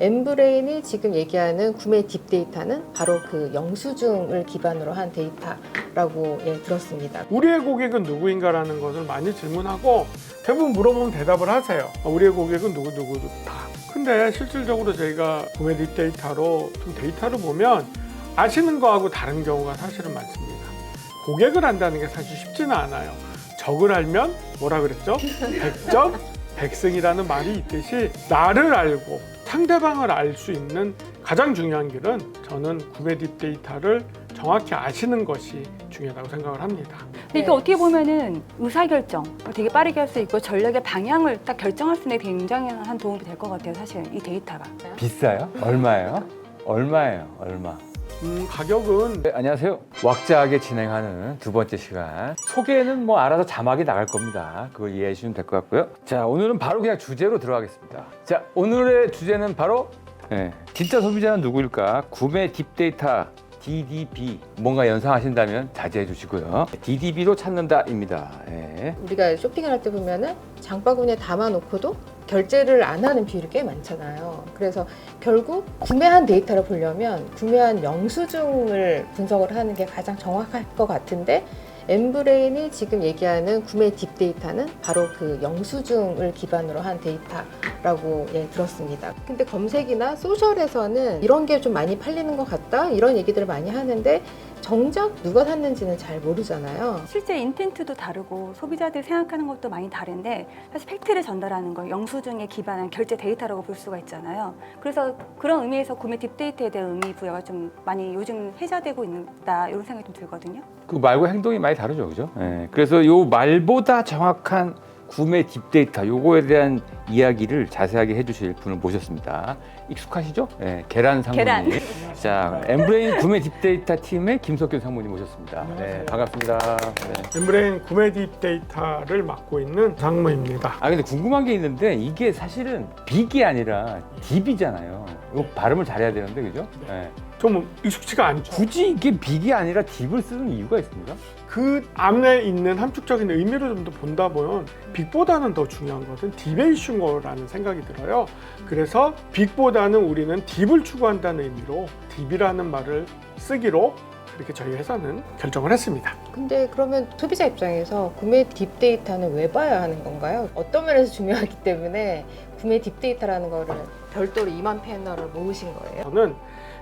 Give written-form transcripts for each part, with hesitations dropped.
엠브레인이 지금 얘기하는 구매 딥데이터는 바로 그 영수증을 기반으로 한 데이터라고 들었습니다. 우리의 고객은 누구인가라는 것을 많이 질문하고 대부분 물어보면 대답을 하세요. 우리의 고객은 누구 다. 근데 실질적으로 저희가 구매 딥데이터로 좀 데이터를 보면 아시는 거하고 다른 경우가 사실은 많습니다. 고객을 안다는 게 사실 쉽지는 않아요. 적을 알면 뭐라 그랬죠? 백적 백승이라는 말이 있듯이 나를 알고 상대방을 알 수 있는 가장 중요한 길은 저는 구매 딥데이터를 정확히 아시는 것이 중요하다고 생각을 합니다. 근데 이게 어떻게 보면은 의사결정 되게 빠르게 할 수 있고 전략의 방향을 딱 결정할 수 있는 데 굉장한 도움이 될 것 같아요. 사실 이 데이터가. 비싸요? 얼마예요? 얼마? 가격은 네, 안녕하세요. 왁자하게 진행하는 두 번째 시간. 소개는 뭐 알아서 자막이 나갈 겁니다. 그걸 이해해 주시면 될 것 같고요. 자, 오늘은 바로 그냥 주제로 들어가겠습니다. 자, 오늘의 주제는 바로 진짜 소비자는 누구일까? 구매 딥데이터 DDB 뭔가 연상하신다면 자제해 주시고요. DDB로 찾는다입니다. 우리가 쇼핑을 할 때 보면은 장바구니에 담아놓고도 결제를 안 하는 비율이 꽤 많잖아요. 그래서 결국 구매한 데이터를 보려면 구매한 영수증을 분석을 하는 게 가장 정확할 것 같은데 엠브레인이 지금 얘기하는 구매 딥데이터는 바로 그 영수증을 기반으로 한 데이터라고 들었습니다. 근데 검색이나 소셜에서는 이런 게 좀 많이 팔리는 것 같다 이런 얘기들을 많이 하는데 정작 누가 샀는지는 잘 모르잖아요. 실제 인텐트도 다르고 소비자들이 생각하는 것도 많이 다른데 사실 팩트를 전달하는 건 영수증에 기반한 결제 데이터라고 볼 수가 있잖아요. 그래서 그런 의미에서 구매 딥데이터에 대한 의미 부여가 좀 많이 요즘 회자되고 있다 이런 생각이 좀 들거든요. 그 말과 행동이 많이 다르죠, 그죠? 그래서 요 말보다 정확한 구매 딥데이터 요거에 대한 이야기를 자세하게 해주실 분을 모셨습니다. 익숙하시죠? 계란 상무님. 계란. 자, 엠브레인 구매 딥데이터 팀의 김석균 상무님 모셨습니다. 네, 반갑습니다. 네. 엠브레인 구매 딥데이터를 맡고 있는 상무입니다. 근데 궁금한 게 있는데 이게 사실은 빅이 아니라 딥이잖아요. 이거 발음을 잘해야 되는데, 그죠? 좀 익숙치가 않죠. 굳이 이게 빅이 아니라 딥을 쓰는 이유가 있습니까? 그 안에 있는 함축적인 의미를 좀 더 본다 보면 빅보다는 더 중요한 것은 딥의 이슈인 거라는 생각이 들어요. 그래서 빅보다는 우리는 딥을 추구한다는 의미로 딥이라는 말을 쓰기로 이렇게 저희 회사는 결정을 했습니다. 근데 그러면 소비자 입장에서 구매 딥데이터는 왜 봐야 하는 건가요? 어떤 면에서 중요하기 때문에 구매 딥데이터라는 거를 별도로 2만 패널을 모으신 거예요? 저는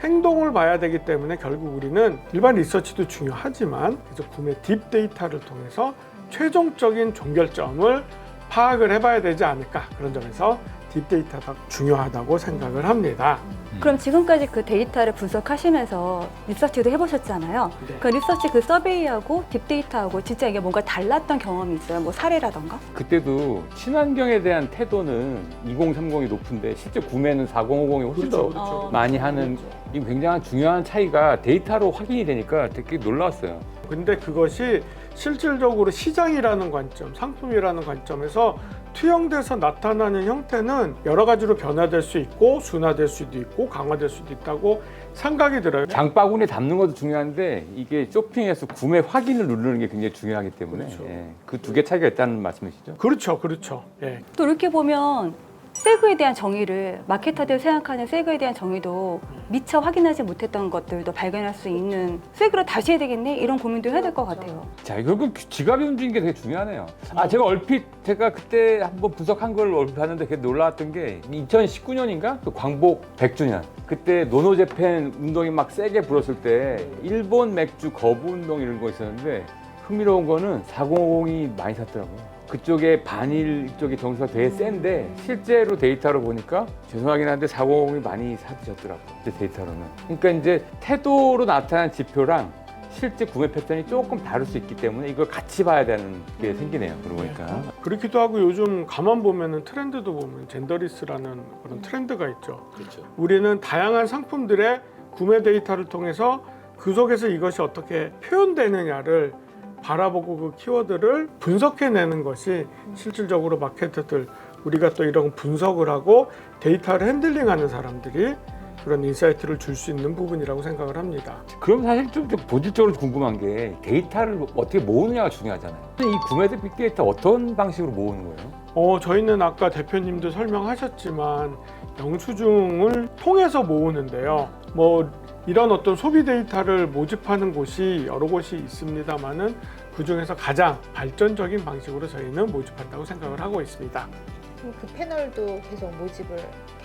행동을 봐야 되기 때문에 결국 우리는 일반 리서치도 중요하지만 그래서 구매 딥데이터를 통해서 최종적인 종결점을 파악을 해봐야 되지 않을까 그런 점에서 딥데이터가 중요하다고 생각을 합니다. 그럼 지금까지 그 데이터를 분석하시면서 리서치도 해보셨잖아요. 네. 그 리서치 그 서베이하고 딥데이터하고 진짜 이게 뭔가 달랐던 경험이 있어요? 뭐 사례라던가? 그때도 친환경에 대한 태도는 2030이 높은데 실제 구매는 4050이 훨씬 더 그렇죠. 많이 하는 이 굉장히 중요한 차이가 데이터로 확인이 되니까 되게 놀라웠어요. 근데 그것이 실질적으로 시장이라는 관점, 상품이라는 관점에서 투영돼서 나타나는 형태는 여러 가지로 변화될 수 있고 순화될 수도 있고 강화될 수도 있다고 생각이 들어요. 장바구니에 담는 것도 중요한데 이게 쇼핑에서 구매 확인을 누르는 게 굉장히 중요하기 때문에 그렇죠. 그 두 개 차이가 있다는 말씀이시죠? 그렇죠. 예. 또 이렇게 보면 세그에 대한 정의를 마케터들이 생각하는 세그에 대한 정의도 미처 확인하지 못했던 것들도 발견할 수 있는 세그를 다시 해야 되겠네 이런 고민도 해야 될 것 같아요. 자, 결국 지갑이 움직이는 게 되게 중요하네요. 제가 얼핏 제가 그때 한번 분석한 걸 얼핏 봤는데 되게 놀라웠던 게 2019년인가? 그 광복 100주년. 그때 노노재팬 운동이 막 세게 불었을 때 일본 맥주 거부 운동 이런 거 있었는데 흥미로운 거는 4050이 많이 샀더라고요. 그쪽에 반일 쪽이 점수가 되게 센데 실제로 데이터로 보니까 죄송하긴 한데 4050이 많이 사드셨더라고요. 데이터로는. 그러니까 이제 태도로 나타난 지표랑 실제 구매 패턴이 조금 다를 수 있기 때문에 이걸 같이 봐야 되는 게 생기네요. 그러고 보니까. 그렇기도 하고 요즘 가만 보면은 트렌드도 보면 젠더리스라는 그런 트렌드가 있죠. 그렇죠. 우리는 다양한 상품들의 구매 데이터를 통해서 그 속에서 이것이 어떻게 표현되느냐를 바라보고 그 키워드를 분석해내는 것이 실질적으로 마케터들 우리가 또 이런 분석을 하고 데이터를 핸들링하는 사람들이 그런 인사이트를 줄 수 있는 부분이라고 생각을 합니다. 그럼 사실 좀 본질적으로 궁금한 게 데이터를 어떻게 모으느냐가 중요하잖아요. 이 구매대 빅데이터 어떤 방식으로 모으는 거예요? 저희는 아까 대표님도 설명하셨지만 영수증을 통해서 모으는데요. 뭐 이런 어떤 소비 데이터를 모집하는 곳이 여러 곳이 있습니다만은 그 중에서 가장 발전적인 방식으로 저희는 모집한다고 생각을 하고 있습니다. 그럼 그 패널도 계속 모집을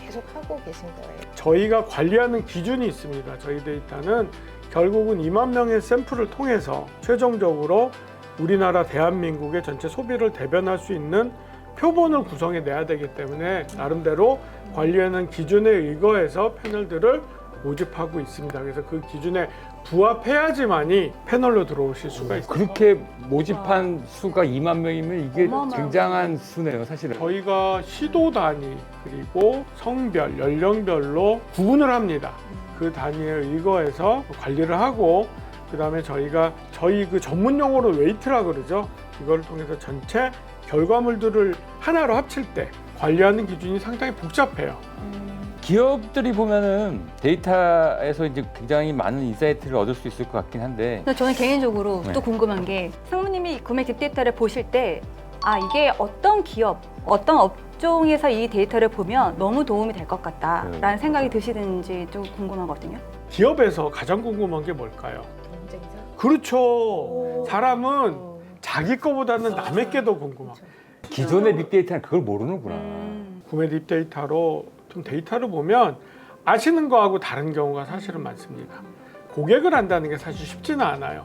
계속 하고 계신 거예요? 저희가 관리하는 기준이 있습니다. 저희 데이터는 결국은 2만 명의 샘플을 통해서 최종적으로 우리나라 대한민국의 전체 소비를 대변할 수 있는 표본을 구성해 내야 되기 때문에 나름대로 관리하는 기준에 의거해서 패널들을 모집하고 있습니다. 그래서 그 기준에 부합해야지만이 패널로 들어오실 수가 있습니다. 그렇게 모집한 수가 2만 명이면 이게 어마어마한 굉장한 수네요, 사실은. 저희가 시도 단위 그리고 성별, 연령별로 구분을 합니다. 그 단위에 의거해서 관리를 하고 그다음에 저희 그 전문 용어로 웨이트라 그러죠. 이걸 통해서 전체 결과물들을 하나로 합칠 때 관리하는 기준이 상당히 복잡해요. 기업들이 보면은 데이터에서 이제 굉장히 많은 인사이트를 얻을 수 있을 것 같긴 한데 근데 저는 개인적으로 네. 또 궁금한 게 상무님이 구매 딥데이터를 보실 때 이게 어떤 기업, 어떤 업종에서 이 데이터를 보면 너무 도움이 될 것 같다라는 생각이 드시는지 좀 궁금하거든요. 기업에서 가장 궁금한 게 뭘까요? 경쟁사? 그렇죠. 사람은 자기 거보다는 남의 게 더 궁금하고 기존의 빅데이터는 그걸 모르는구나. 구매 딥데이터로 좀 데이터를 보면 아시는 거하고 다른 경우가 사실은 많습니다. 고객을 안다는 게 사실 쉽지는 않아요.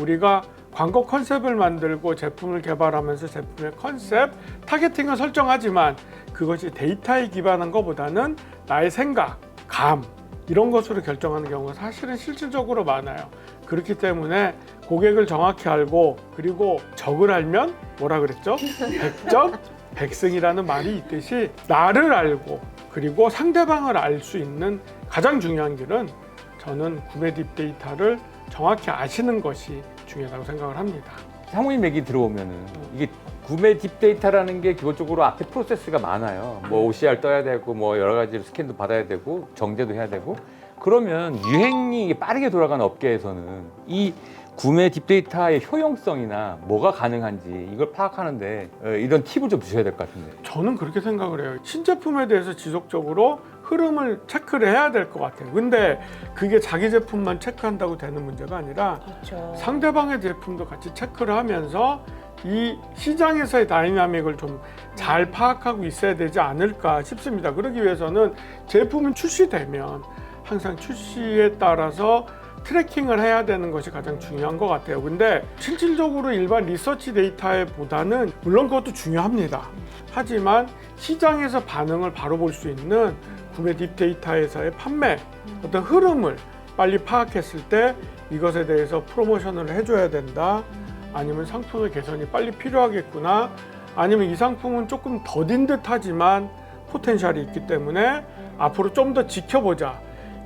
우리가 광고 컨셉을 만들고 제품을 개발하면서 제품의 컨셉, 타겟팅을 설정하지만 그것이 데이터에 기반한 것보다는 나의 생각, 감 이런 것으로 결정하는 경우가 사실은 실질적으로 많아요. 그렇기 때문에 고객을 정확히 알고 그리고 적을 알면 뭐라 그랬죠? 백적, 백승이라는 말이 있듯이 나를 알고 그리고 상대방을 알 수 있는 가장 중요한 길은 저는 구매 딥데이터를 정확히 아시는 것이 중요하다고 생각을 합니다. 상무님 얘기 들어보면은 이게 구매 딥데이터라는 게 기본적으로 앞에 프로세스가 많아요. 뭐 OCR 떠야 되고 뭐 여러 가지 스캔도 받아야 되고 정제도 해야 되고 그러면 유행이 빠르게 돌아가는 업계에서는 이 구매 딥데이터의 효용성이나 뭐가 가능한지 이걸 파악하는데 이런 팁을 좀 주셔야 될 것 같은데. 저는 그렇게 생각을 해요. 신제품에 대해서 지속적으로 흐름을 체크를 해야 될 것 같아요. 근데 그게 자기 제품만 체크한다고 되는 문제가 아니라 그렇죠. 상대방의 제품도 같이 체크를 하면서 이 시장에서의 다이나믹을 좀 잘 파악하고 있어야 되지 않을까 싶습니다. 그러기 위해서는 제품이 출시되면 항상 출시에 따라서 트래킹을 해야 되는 것이 가장 중요한 것 같아요. 근데 실질적으로 일반 리서치 데이터보다는 물론 그것도 중요합니다. 하지만 시장에서 반응을 바로 볼 수 있는 구매 딥데이터에서의 판매 어떤 흐름을 빨리 파악했을 때 이것에 대해서 프로모션을 해줘야 된다. 아니면 상품의 개선이 빨리 필요하겠구나. 아니면 이 상품은 조금 더딘 듯하지만 포텐셜이 있기 때문에 앞으로 좀 더 지켜보자.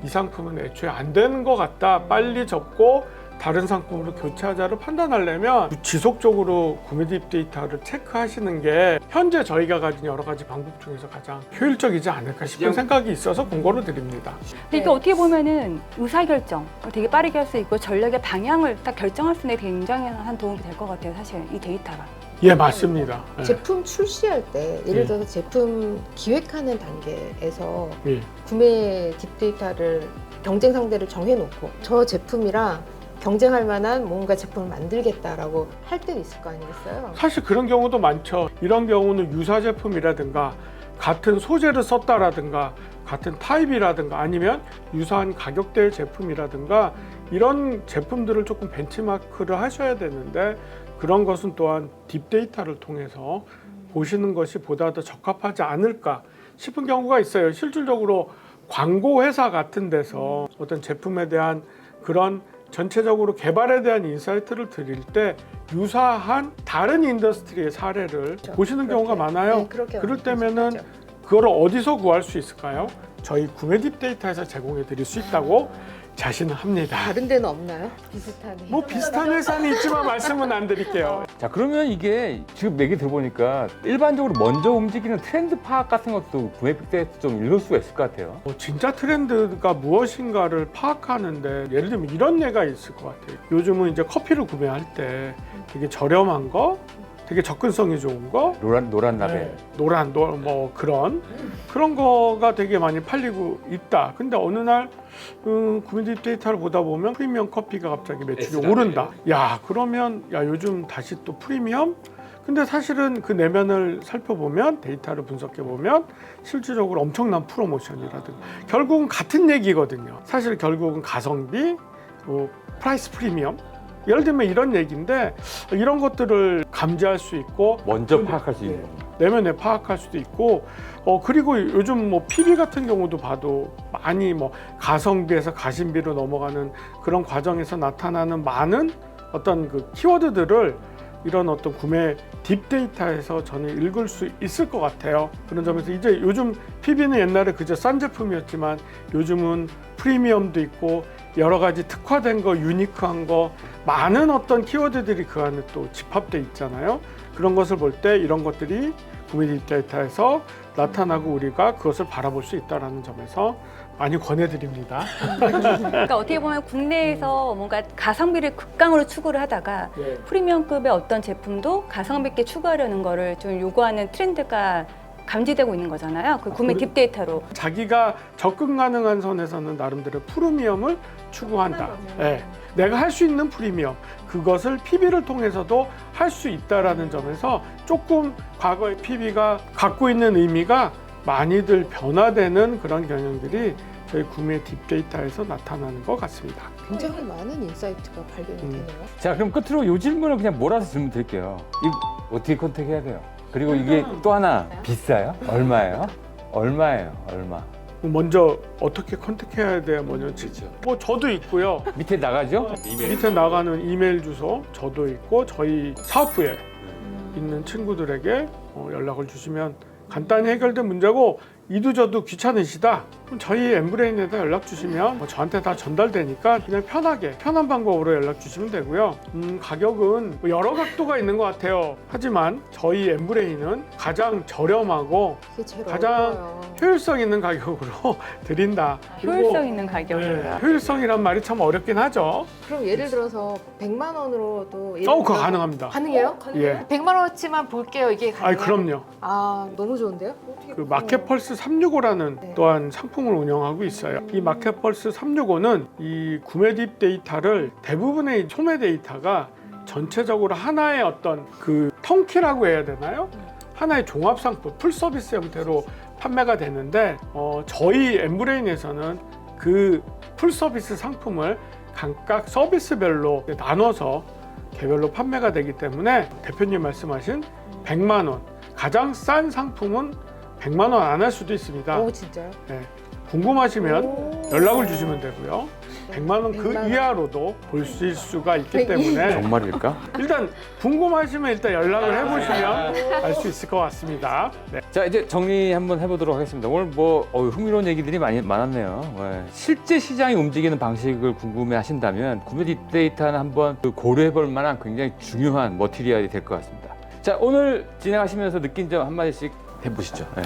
이 상품은 애초에 안 되는 것 같다. 빨리 접고 다른 상품으로 교체하자를 판단하려면 지속적으로 구매 딥데이터를 체크하시는 게 현재 저희가 가진 여러 가지 방법 중에서 가장 효율적이지 않을까 싶은 생각이 있어서 공고를 드립니다. 근데 이게 어떻게 보면은 의사결정을 되게 빠르게 할 수 있고 전략의 방향을 딱 결정할 수 있는 데 굉장한 도움이 될 것 같아요. 사실 이 데이터가. 예, 맞습니다. 예. 제품 출시할 때 예를 들어서 제품 기획하는 단계에서 예. 구매 딥데이터를 경쟁 상대를 정해놓고 저 제품이랑 경쟁할 만한 뭔가 제품을 만들겠다라고 할 때도 있을 거 아니겠어요? 사실 그런 경우도 많죠. 이런 경우는 유사 제품이라든가 같은 소재를 썼다라든가 같은 타입이라든가 아니면 유사한 가격대의 제품이라든가 이런 제품들을 조금 벤치마크를 하셔야 되는데 그런 것은 또한 딥데이터를 통해서 보시는 것이 보다 더 적합하지 않을까 싶은 경우가 있어요. 실질적으로 광고 회사 같은 데서 어떤 제품에 대한 그런 전체적으로 개발에 대한 인사이트를 드릴 때 유사한 다른 인더스트리의 사례를 보시는 경우가 많아요. 네, 그렇게 그럴 때면은 그걸 어디서 구할 수 있을까요? 저희 구매 딥데이터에서 제공해 드릴 수 있다고 자신을 합니다. 다른 데는 없나요? 비슷하네. 뭐 비슷한 회사는 있지만 말씀은 안 드릴게요. 자, 그러면 이게 지금 얘기 들어보니까 일반적으로 먼저 움직이는 트렌드 파악 같은 것도 구매 빅데이터 좀 읽을 수가 있을 것 같아요. 진짜 트렌드가 무엇인가를 파악하는데 예를 들면 이런 예가 있을 것 같아요. 요즘은 이제 커피를 구매할 때 되게 저렴한 거, 되게 접근성이 좋은 거, 노란 라벨. 네, 뭐 그런 거가 되게 많이 팔리고 있다. 근데 어느 날 구매 데이터를 보다 보면 프리미엄 커피가 갑자기 매출이 오른다. 야, 그러면 야, 요즘 다시 또 프리미엄? 근데 사실은 그 내면을 살펴보면 데이터를 분석해 보면 실질적으로 엄청난 프로모션이라든가 결국은 같은 얘기거든요. 사실 결국은 가성비, 프라이스 프리미엄. 예를 들면 이런 얘기인데 이런 것들을 감지할 수 있고 먼저 파악할 수 있는. 내면에 파악할 수도 있고 그리고 요즘 뭐 PB 같은 경우도 봐도 많이 뭐 가성비에서 가심비로 넘어가는 그런 과정에서 나타나는 많은 어떤 그 키워드들을 이런 어떤 구매 딥데이터에서 저는 읽을 수 있을 것 같아요. 그런 점에서 이제 요즘 PB는 옛날에 그저 싼 제품이었지만 요즘은 프리미엄도 있고 여러 가지 특화된 거, 유니크한 거, 많은 어떤 키워드들이 그 안에 또 집합돼 있잖아요. 그런 것을 볼 때 이런 것들이 구매 딥데이터에서 나타나고 우리가 그것을 바라볼 수 있다는 점에서 많이 권해드립니다. 그러니까 어떻게 보면 국내에서 뭔가 가성비를 극강으로 추구를 하다가 네. 프리미엄급의 어떤 제품도 가성비 있게 추구하려는 거를 좀 요구하는 트렌드가 감지되고 있는 거잖아요. 그 구매 딥데이터로. 자기가 접근 가능한 선에서는 나름대로 프리미엄을 추구한다. 네. 내가 할 수 있는 프리미엄, 그것을 PB를 통해서도 할 수 있다라는 점에서 조금 과거의 PB가 갖고 있는 의미가 많이들 변화되는 그런 경향들이 저희 구매 딥데이터에서 나타나는 것 같습니다. 굉장히 많은 인사이트가 발견이 되네요. 자, 그럼 끝으로 요 질문을 그냥 몰아서 질문 드릴게요. 이거 어떻게 컨택해야 돼요? 그리고 이게 또 하나 비싸요? 얼마예요? 얼마? 먼저 어떻게 컨택해야 돼야 뭐냐지. 뭐 저도 있고요. 밑에 나가죠? 밑에 나가는 이메일 주소 저도 있고 저희 사업부에 있는 친구들에게 연락을 주시면 간단히 해결된 문제고 이도저도 귀찮으시다? 그럼 저희 엠브레인에다 연락 주시면 저한테 다 전달되니까 그냥 편한 방법으로 연락 주시면 되고요. 가격은 여러 각도가 있는 것 같아요. 하지만 저희 엠브레인은 가장 저렴하고 그게 제일 가장 어려워요. 효율성 있는 가격으로 드린다. 효율성 있는 가격이에요. 네, 효율성이란 말이 참 어렵긴 하죠. 그럼 예를 들어서 100만 원으로도 그거 가능합니다. 가능해요? 예. 100만 원어치만 볼게요. 이게 가능해요? 그럼요. 아, 너무 좋은데요? 그 마켓펄스 365라는 네. 또한 상품을 운영하고 있어요. 이 마켓펄스 365는 이 구매 딥 데이터를 대부분의 소매 데이터가 전체적으로 하나의 어떤 그 턴키라고 해야 되나요? 하나의 종합 상품, 풀 서비스 형태로 판매가 되는데 저희 엠브레인에서는 그 풀 서비스 상품을 각각 서비스별로 나눠서 개별로 판매가 되기 때문에 대표님 말씀하신 100만 원 가장 싼 상품은 100만 원 안 할 수도 있습니다. 오, 진짜요? 네. 궁금하시면 오. 연락을 주시면 되고요. 100만 원 그 100만 원. 이하로도 보실 수가 있기 100 때문에 정말일까? 일단 궁금하시면 일단 연락을 해보시면 알 수 있을 것 같습니다. 네. 자, 이제 정리 한번 해보도록 하겠습니다. 오늘 뭐 흥미로운 얘기들이 많았네요. 네. 실제 시장이 움직이는 방식을 궁금해하신다면 구매 딥데이터는 한번 고려해볼 만한 굉장히 중요한 머티리얼이 될 것 같습니다. 자, 오늘 진행하시면서 느낀 점 한마디씩 해보시죠. 네.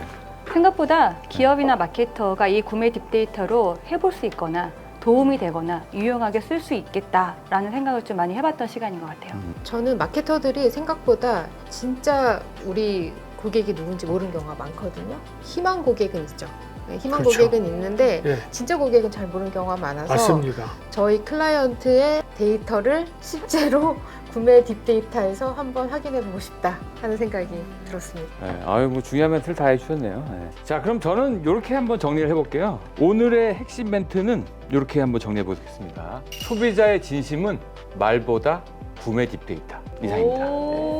생각보다 기업이나 마케터가 이 구매 딥데이터로 해볼 수 있거나 도움이 되거나 유용하게 쓸 수 있겠다라는 생각을 좀 많이 해봤던 시간인 것 같아요. 저는 마케터들이 생각보다 진짜 우리 고객이 누군지 모르는 경우가 많거든요. 희망 고객은 있죠. 네, 희망 그렇죠. 고객은 있는데 예, 진짜 고객은 잘 모르는 경우가 많아서 맞습니다. 저희 클라이언트의 데이터를 실제로 구매 딥데이터에서 한번 확인해 보고 싶다 하는 생각이 들었습니다. 네, 아유, 뭐 중요한 멘트를 다 해주셨네요. 네. 자, 그럼 저는 이렇게 한번 정리를 해볼게요. 오늘의 핵심 멘트는 이렇게 한번 정리해 보겠습니다. 소비자의 진심은 말보다 구매 딥데이터 이상입니다. 오.